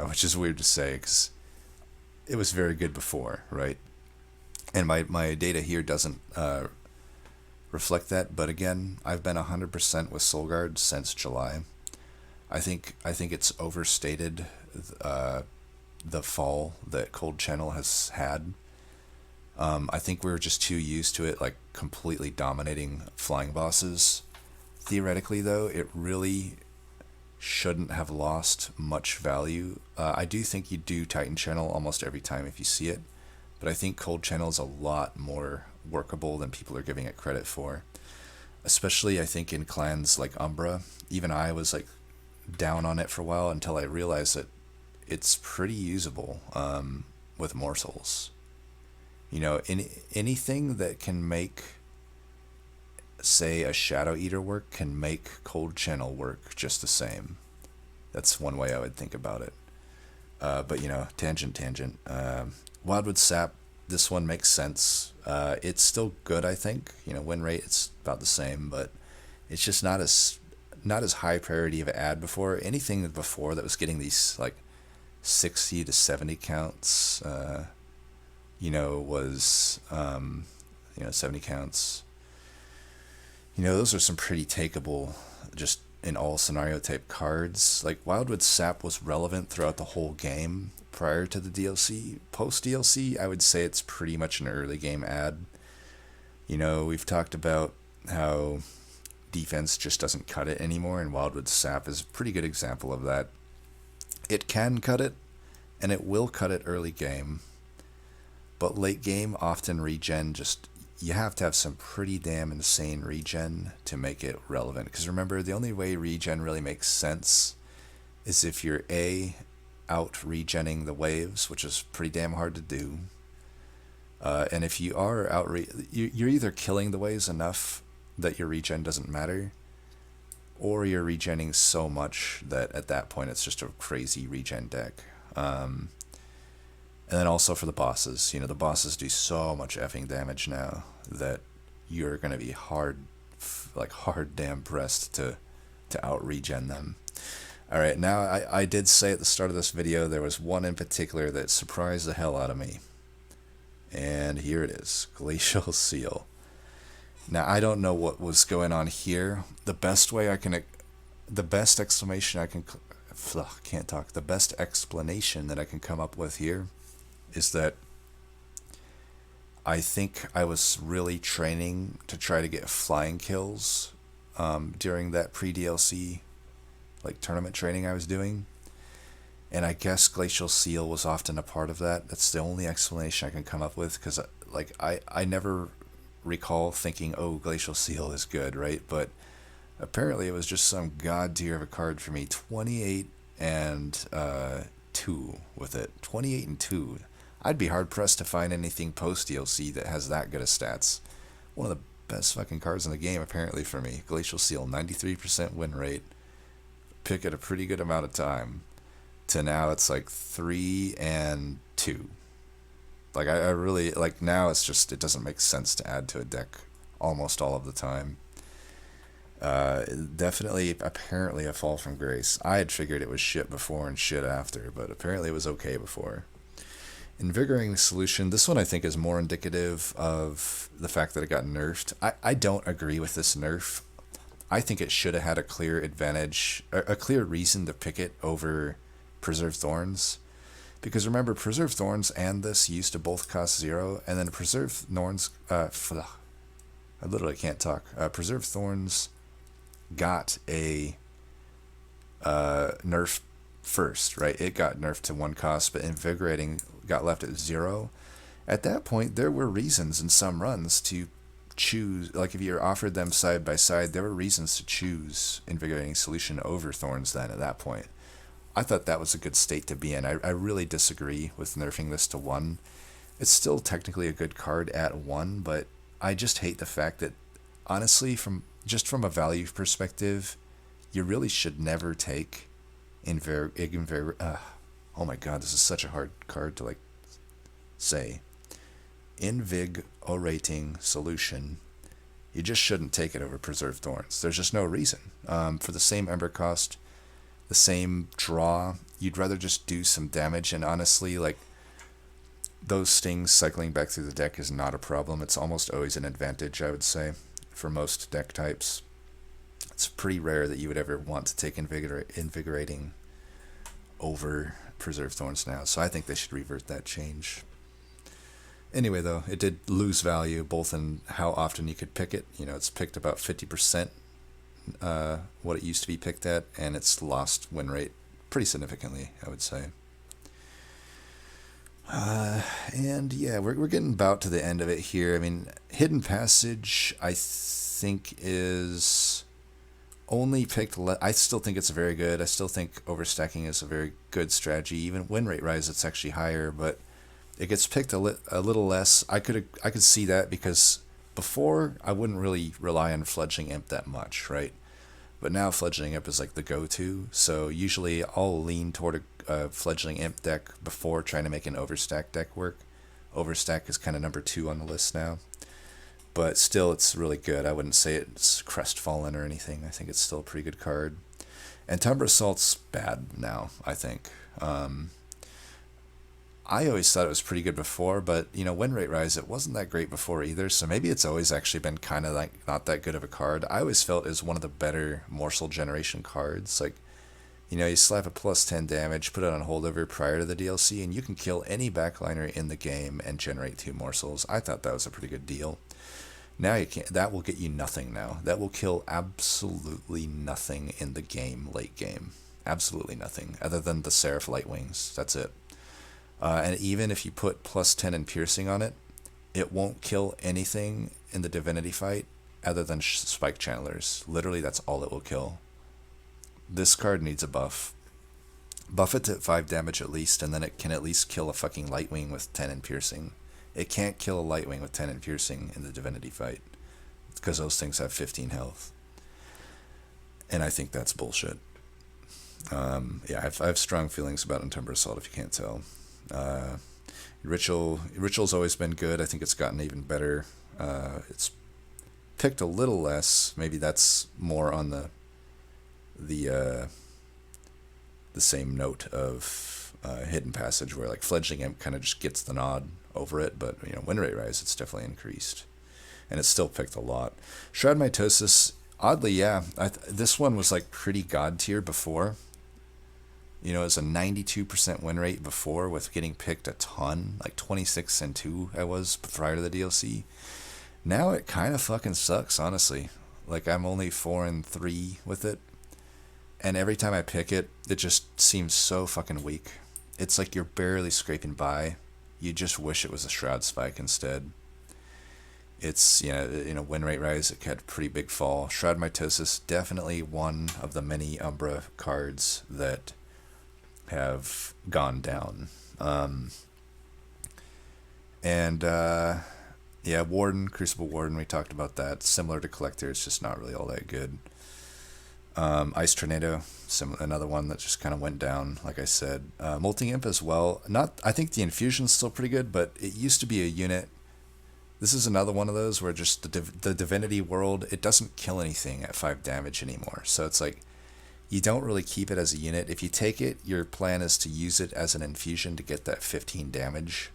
which is weird to say because it was very good before, right? And my data here doesn't reflect that, but again, I've been 100% with Soulguard since July. I think it's overstated the fall that Cold Channel has had. I think we were just too used to it, like, completely dominating flying bosses. Theoretically, though, it really shouldn't have lost much value. I do think you do Titan Channel almost every time if you see it, but I think Cold Channel is a lot more workable than people are giving it credit for. Especially, I think, in clans like Umbra. Even I was, like, down on it for a while until I realized that it's pretty usable with morsels. Anything that can make, say, a Shadow Eater work can make Cold Channel work just the same. That's one way I would think about it. But tangent. Wildwood Sap, this one makes sense. It's still good, I think. Win rate, it's about the same, but it's just not as high priority of an ad before. Anything before that was getting these, like, 60 to 70 counts, was 70 counts. Those are some pretty takeable, just in all scenario type cards. Like, Wildwood Sap was relevant throughout the whole game prior to the DLC. Post DLC, I would say it's pretty much an early game ad. We've talked about how defense just doesn't cut it anymore, and Wildwood Sap is a pretty good example of that. It can cut it, and it will cut it early game, but late game, often regen you have to have some pretty damn insane regen to make it relevant. Because remember, the only way regen really makes sense is if you're out regenning the waves, which is pretty damn hard to do. And if you are out, you're either killing the waves enough that your regen doesn't matter, or you're regenning so much that at that point it's just a crazy regen deck. And then also for the bosses, the bosses do so much effing damage now that you're going to be hard damn pressed to out regen them. Alright, now I did say at the start of this video there was one in particular that surprised the hell out of me. And here it is, Glacial Seal. Now, I don't know what was going on here. The best explanation that I can come up with here is that I think I was really training to try to get flying kills during that pre-DLC tournament training I was doing, and I guess Glacial Seal was often a part of that. That's the only explanation I can come up with, because I never recall thinking, oh, Glacial Seal is good, right? But apparently it was just some god tier of a card for me. 28 and 2 with it. 28 and 2. I'd be hard pressed to find anything post DLC that has that good of stats. One of the best fucking cards in the game, apparently, for me. Glacial Seal, 93% win rate. Pick it a pretty good amount of time. To now, it's like 3 and 2. Like, I really, like, now it's just, it doesn't make sense to add to a deck almost all of the time. Definitely, apparently, a fall from grace. I had figured it was shit before and shit after, but apparently it was okay before. Invigorating Solution, this one I think is more indicative of the fact that it got nerfed. I don't agree with this nerf. I think it should have had a clear advantage, a clear reason to pick it over Preserved Thorns. Because remember, Preserved Thorns and this used to both cost 0, and then Preserved Thorns, I literally can't talk. Preserved Thorns got a nerf first, right? It got nerfed to 1 cost, but Invigorating got left at 0. At that point, there were reasons in some runs to choose, like if you're offered them side by side, there were reasons to choose Invigorating Solution over Thorns then at that point. I thought that was a good state to be in. I really disagree with nerfing this to 1. It's still technically a good card at 1, but I just hate the fact that, honestly, from a value perspective, you really should never take oh my god, this is such a hard card to like say. Invigorating Solution. You just shouldn't take it over Preserved Thorns. There's just no reason. For the same Ember cost, the same draw, you'd rather just do some damage, and honestly, like, those stings cycling back through the deck is not a problem. It's almost always an advantage, I would say, for most deck types. It's pretty rare that you would ever want to take Invigorating over Preserved Thorns now, so I think they should revert that change. Anyway, though, it did lose value, both in how often you could pick it. You know, it's picked about 50%, what it used to be picked at, and it's lost win rate pretty significantly, I would say. And yeah, we're getting about to the end of it here. I mean, Hidden Passage, I think, is only picked. I still think it's very good. I still think overstacking is a very good strategy. Even win rate rise, it's actually higher, but it gets picked a little less. I could see that, because before I wouldn't really rely on Fledgling Imp that much, right? But now Fledgling Imp is like the go-to, so usually I'll lean toward a Fledgling Imp deck before trying to make an Overstack deck work. Overstack is kind of number 2 on the list now, but still it's really good. I wouldn't say it's crestfallen or anything. I think it's still a pretty good card. And Tumbra Assault's bad now, I think. I always thought it was pretty good before, but, you know, win rate rise, it wasn't that great before either, so maybe it's always actually been kind of like not that good of a card. I always felt it was one of the better morsel generation cards. Like, you know, you slap a plus 10 damage, put it on holdover prior to the DLC, and you can kill any backliner in the game and generate 2 morsels. I thought that was a pretty good deal. Now you can't. That will get you nothing now. That will kill absolutely nothing in the game, late game. Absolutely nothing, other than the Seraph Lightwings. That's it. And even if you put plus 10 in piercing on it, it won't kill anything in the divinity fight other than spike channelers. Literally, that's all it will kill. This card needs a buff. Buff it to 5 damage at least, and then it can at least kill a fucking Lightwing with 10 in piercing. It can't kill a Lightwing with 10 in piercing in the divinity fight, because those things have 15 health. And I think that's bullshit. Yeah, I have strong feelings about Umbra Assault, if you can't tell. Ritual's always been good. I think it's gotten even better. It's picked a little less. Maybe that's more on the same note of Hidden Passage, where like Fledgling Imp kind of just gets the nod over it. But, you know, win rate rise, it's definitely increased, and it's still picked a lot. Shroud Mitosis, oddly, yeah, this one was like pretty god tier before. You know, it was a 92% win rate before, with getting picked a ton, like 26 and 2 I was prior to the DLC. Now it kind of fucking sucks, honestly. Like, I'm only 4 and 3 with it, and every time I pick it, it just seems so fucking weak. It's like you're barely scraping by. You just wish it was a Shroud Spike instead. It's, you know, win rate rise, it had a pretty big fall. Shroud Mitosis, definitely one of the many Umbra cards that have gone down. Yeah, Warden, Crucible Warden, we talked about that. Similar to Collector, it's just not really all that good. Ice Tornado, another one that just kind of went down, like I said. Molting Imp as well. Not, I think the Infusion's still pretty good, but it used to be a unit. This is another one of those where just the Divinity world, it doesn't kill anything at 5 damage anymore. So it's like, you don't really keep it as a unit. If you take it, your plan is to use it as an infusion to get that 15 damage.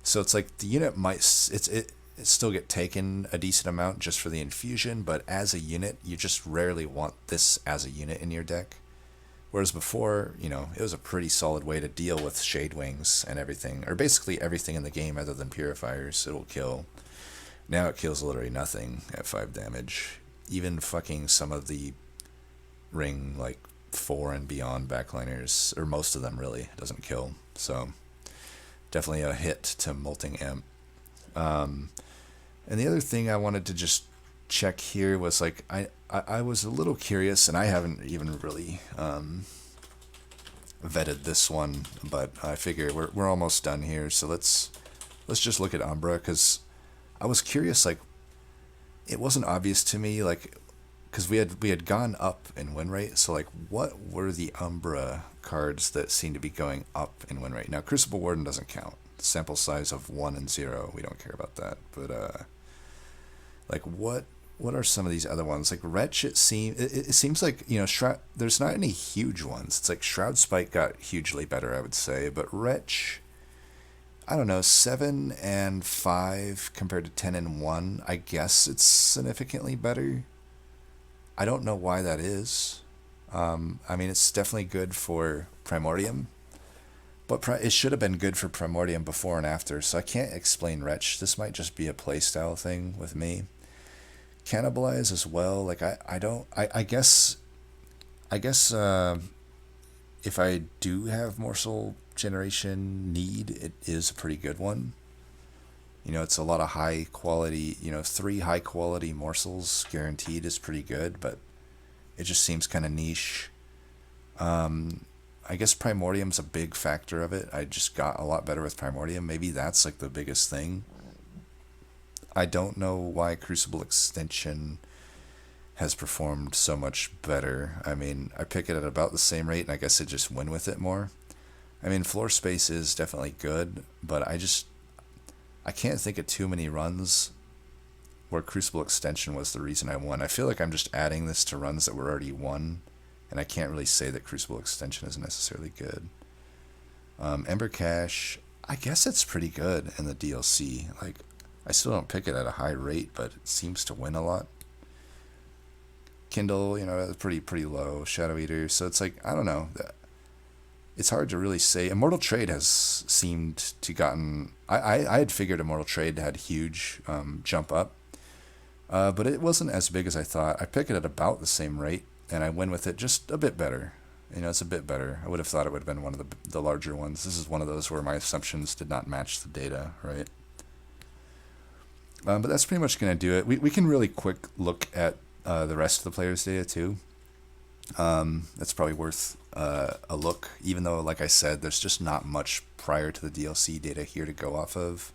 So it's like the unit might it still get taken a decent amount just for the infusion, but as a unit, you just rarely want this as a unit in your deck. Whereas before, it was a pretty solid way to deal with Shade Wings and everything, or basically everything in the game other than Purifiers, it'll kill. Now it kills literally nothing at 5 damage. Even fucking some of the ring, like 4 and beyond backliners, or most of them really, it doesn't kill. So definitely a hit to Molting Imp. And the other thing I wanted to just check here was like I was a little curious, and I haven't even really vetted this one, but I figure we're almost done here, so let's just look at Umbra, because I was curious, like it wasn't obvious to me, like because we had gone up in win rate, so like what were the Umbra cards that seem to be going up in win rate? Now Crucible Warden doesn't count. Sample size of 1 and 0, we don't care about that, but like what are some of these other ones? Like Wretch, it seems like, Shroud, there's not any huge ones. It's like Shroud Spike got hugely better, I would say, but Wretch, I don't know, 7 and 5 compared to 10 and 1, I guess it's significantly better. I don't know why that is. I mean, it's definitely good for Primordium, but it should have been good for Primordium before and after, so I can't explain Wretch. This might just be a playstyle thing with me. Cannibalize as well, like I guess if I do have morsel generation need, it is a pretty good one. It's a lot of high quality, 3 high quality morsels guaranteed is pretty good, but it just seems kind of niche. I guess Primordium's a big factor of it. I just got a lot better with Primordium. Maybe that's like the biggest thing. I don't know why Crucible Extension has performed so much better. I mean, I pick it at about the same rate, and I guess I just win with it more. I mean, floor space is definitely good, but I can't think of too many runs where Crucible Extension was the reason I won. I feel like I'm just adding this to runs that were already won, and I can't really say that Crucible Extension is necessarily good. Ember Cache, I guess it's pretty good in the DLC. Like, I still don't pick it at a high rate, but it seems to win a lot. Kindle, pretty low. Shadow Eater, so it's like, I don't know. It's hard to really say. Immortal Trade has seemed to gotten... I had figured Immortal Trade had huge jump up, but it wasn't as big as I thought. I pick it at about the same rate, and I win with it just a bit better. It's a bit better. I would have thought it would have been one of the larger ones. This is one of those where my assumptions did not match the data, right? But that's pretty much going to do it. We can really quick look at the rest of the players' data too. That's probably worth a look, even though, like I said, there's just not much prior to the DLC data here to go off of.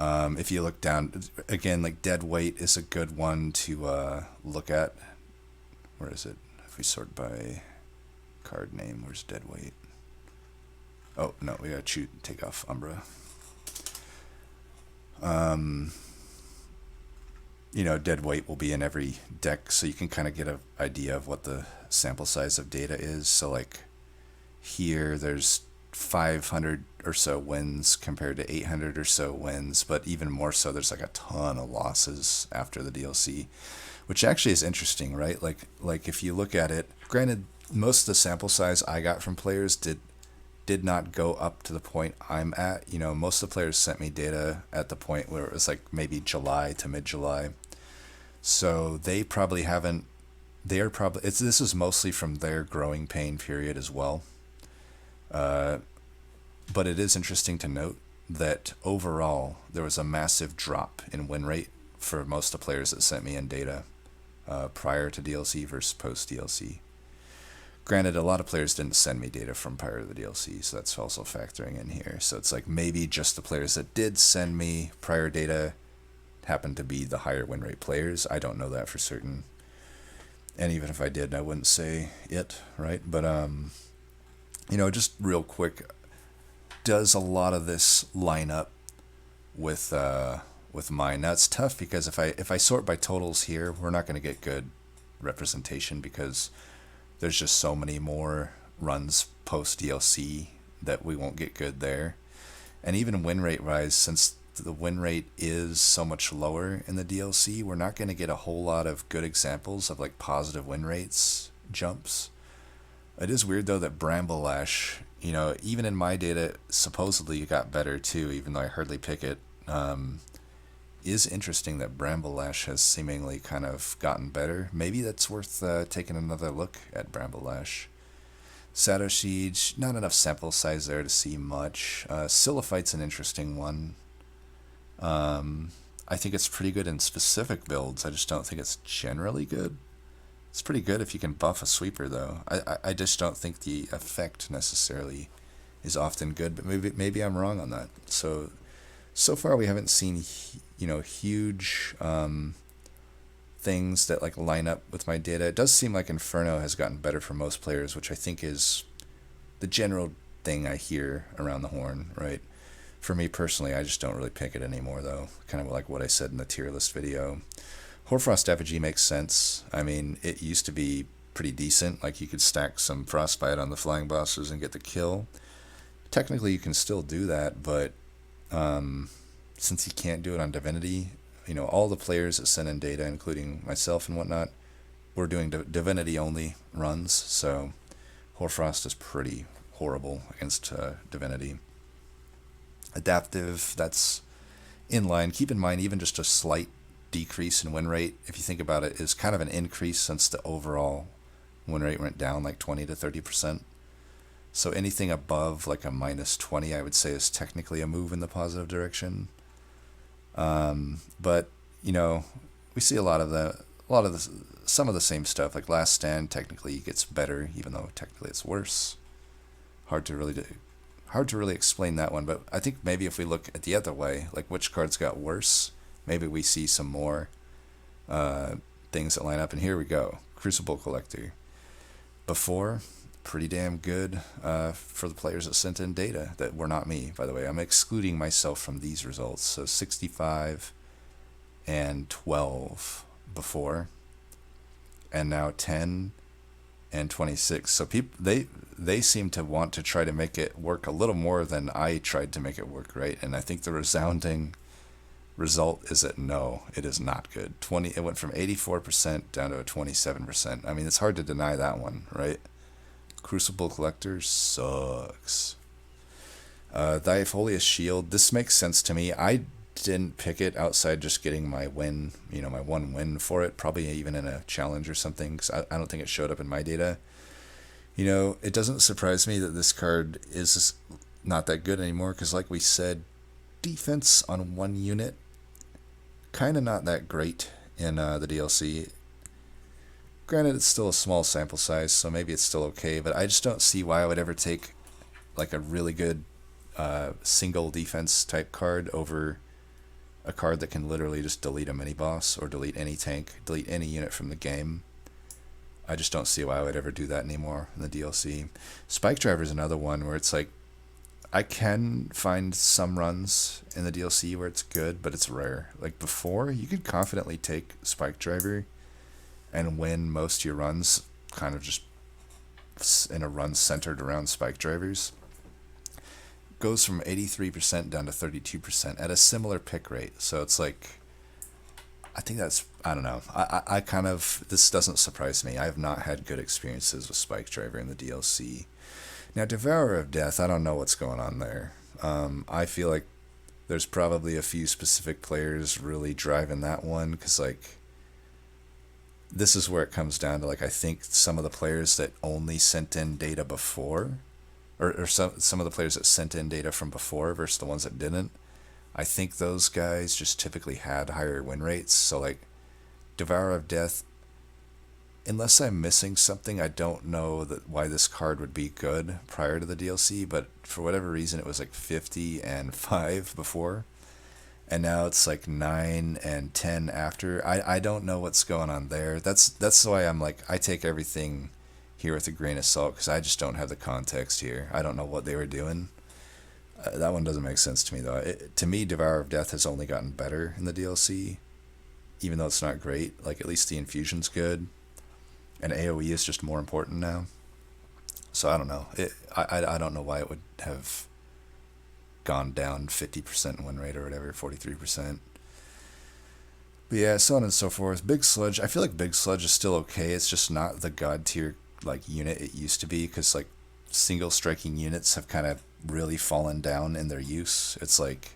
If you look down, again, like Dead Weight is a good one to look at. Where is it? If we sort by card name, where's Dead Weight? Oh, no, we gotta take off Umbra. Dead Weight will be in every deck, so you can kind of get an idea of what the sample size of data is. So like here, there's 500 or so wins compared to 800 or so wins, but even more so, there's like a ton of losses after the DLC, which actually is interesting, right? Like if you look at it, granted, most of the sample size I got from players did not go up to the point I'm at. Most of the players sent me data at the point where it was like maybe July to mid-July. So they probably haven't, this is mostly from their growing pain period as well. But it is interesting to note that overall there was a massive drop in win rate for most of the players that sent me in data prior to DLC versus post DLC. Granted, a lot of players didn't send me data from prior to the DLC, so that's also factoring in here. So it's like maybe just the players that did send me prior data happen to be the higher win rate players. I don't know that for certain. And even if I did, I wouldn't say it, right? But, just real quick, does a lot of this line up with mine? Now, it's tough because if I sort by totals here, we're not going to get good representation because there's just so many more runs post DLC that we won't get good there. And even win rate wise, since the win rate is so much lower in the DLC, we're not going to get a whole lot of good examples of like positive win rates jumps. It is weird though that Bramble Lash, even in my data, supposedly it got better too, even though I hardly pick it. Is interesting that Bramble Lash has seemingly kind of gotten better. Maybe that's worth taking another look at Bramble Lash. Shadow Siege, not enough sample size there to see much. Siliphyte's an interesting one. I think it's pretty good in specific builds. I just don't think it's generally good. It's pretty good if you can buff a sweeper though. I just don't think the effect necessarily is often good, but maybe I'm wrong on that. So far we haven't seen huge things that like line up with my data. It does seem like Inferno has gotten better for most players, which I think is the general thing I hear around the horn, right? For me personally, I just don't really pick it anymore though. Kind of like what I said in the tier list video. Hoarfrost Effigy makes sense. I mean, it used to be pretty decent. Like you could stack some Frostbite on the flying bosses and get the kill. Technically you can still do that, but since you can't do it on Divinity, all the players that send in data, including myself and whatnot, we're doing Divinity only runs, so Hoarfrost is pretty horrible against Divinity. Adaptive, that's in line. Keep in mind, even just a slight decrease in win rate, if you think about it, is kind of an increase since the overall win rate went down like 20 to 30%. So anything above like a minus 20, I would say, is technically a move in the positive direction. But we see some of the same stuff. Like Last Stand technically gets better, even though technically it's worse. Hard to really explain that one. But I think maybe if we look at the other way, like which cards got worse, maybe we see some more things that line up. And here we go, Crucible Collector. Before, pretty damn good for the players that sent in data that were not me, by the way. I'm excluding myself from these results. So 65 and 12 before, and now 10 and 26. So they seem to want to try to make it work a little more than I tried to make it work, right? And I think the resounding result is that no, it is not good. It went from 84% down to a 27%. I mean, it's hard to deny that one, right? Crucible Collector sucks. Diapholious Shield, this makes sense to me. I didn't pick it outside just getting my win, my one win for it, probably even in a challenge or something, because I don't think it showed up in my data. It doesn't surprise me that this card is not that good anymore, because like we said, defense on one unit, kind of not that great in the DLC. Granted, it's still a small sample size, so maybe it's still okay, but I just don't see why I would ever take like a really good single defense type card over a card that can literally just delete a mini-boss or delete any tank, delete any unit from the game. I just don't see why I would ever do that anymore in the DLC. Spike Driver is another one where it's like, I can find some runs in the DLC where it's good, but it's rare. Like before, you could confidently take Spike Driver and win most of your runs kind of just in a run centered around Spike Drivers. Goes from 83% down to 32% at a similar pick rate. So it's like, I think that's, I don't know. I kind of, this doesn't surprise me. I have not had good experiences with Spike Driver in the DLC. Now, Devourer of Death, I don't know what's going on there. I feel like there's probably a few specific players really driving that one, because like, this is where it comes down to, like, I think some of the players that only sent in data before, or some of the players that sent in data from before versus the ones that didn't, I think those guys just typically had higher win rates. So like Devourer of Death, unless I'm missing something, I don't know why this card would be good prior to the DLC, but for whatever reason it was like 50 and 5 before, and now it's like 9 and 10 after. I don't know what's going on there. That's why I'm like, I take everything here with a grain of salt, because I just don't have the context here. I don't know what they were doing. That one doesn't make sense to me, though. To me, Devourer of Death has only gotten better in the DLC, even though it's not great. Like, at least the infusion's good, and AoE is just more important now. So I don't know. I don't know why it would have gone down 50% win rate or whatever, 43%. But yeah, so on and so forth. Big Sludge, I feel like Big Sludge is still okay. It's just not the god tier like unit it used to be, because like single striking units have kind of really fallen down in their use. It's like,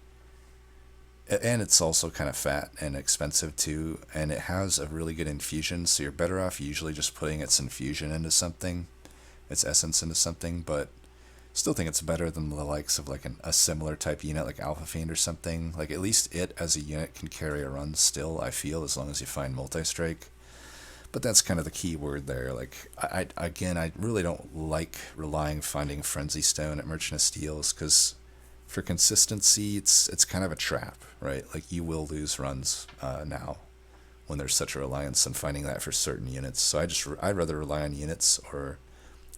and it's also kind of fat and expensive too, and it has a really good infusion, so you're better off usually just putting its infusion into something, its essence into something, but still think it's better than the likes of like a similar type unit like Alpha Fiend or something. Like, at least it as a unit can carry a run still, I feel, as long as you find multi-strike. But that's kind of the key word there. Like, I really don't like finding Frenzy Stone at Merchant of Steels, because for consistency, it's kind of a trap, right? Like, you will lose runs now when there's such a reliance on finding that for certain units. So I'd rather rely on units or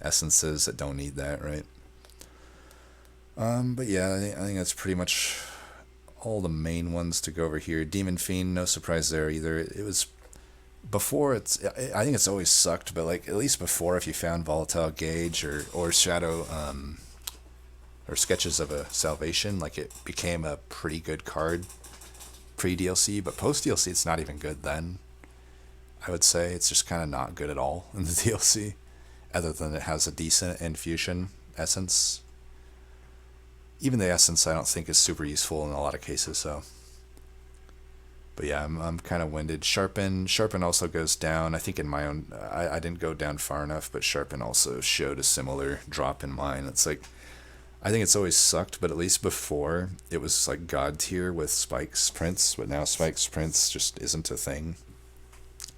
essences that don't need that, right? But yeah, I think that's pretty much all the main ones to go over here. Demon Fiend, no surprise there either. It was before, I think it's always sucked, but like, at least before, if you found Volatile Gauge or Shadow or Sketches of a Salvation, like, it became a pretty good card pre-DLC, but post-DLC it's not even good then. I would say it's just kind of not good at all in the DLC, other than it has a decent infusion essence. Even the essence I don't think is super useful in a lot of cases, so. But yeah, I'm kind of winded. Sharpen also goes down. I think in my own, I didn't go down far enough, but Sharpen also showed a similar drop in mine. It's like, I think it's always sucked, but at least before, it was like god tier with Spike's Prince, but now Spike's Prince just isn't a thing.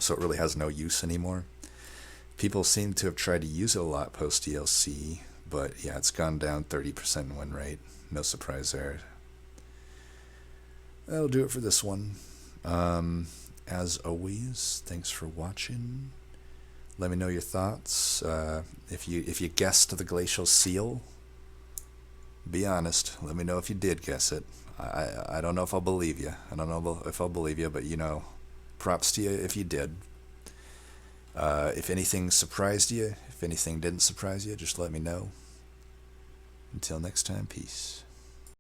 So it really has no use anymore. People seem to have tried to use it a lot post-DLC, but yeah, it's gone down 30% win rate. No surprise there. That'll do it for this one. As always, thanks for watching. Let me know your thoughts. If you guessed the Glacial Seal, be honest. Let me know if you did guess it. I don't know if I'll believe you. I don't know if I'll believe you, but props to you if you did. If anything surprised you, if anything didn't surprise you, just let me know. Until next time, peace.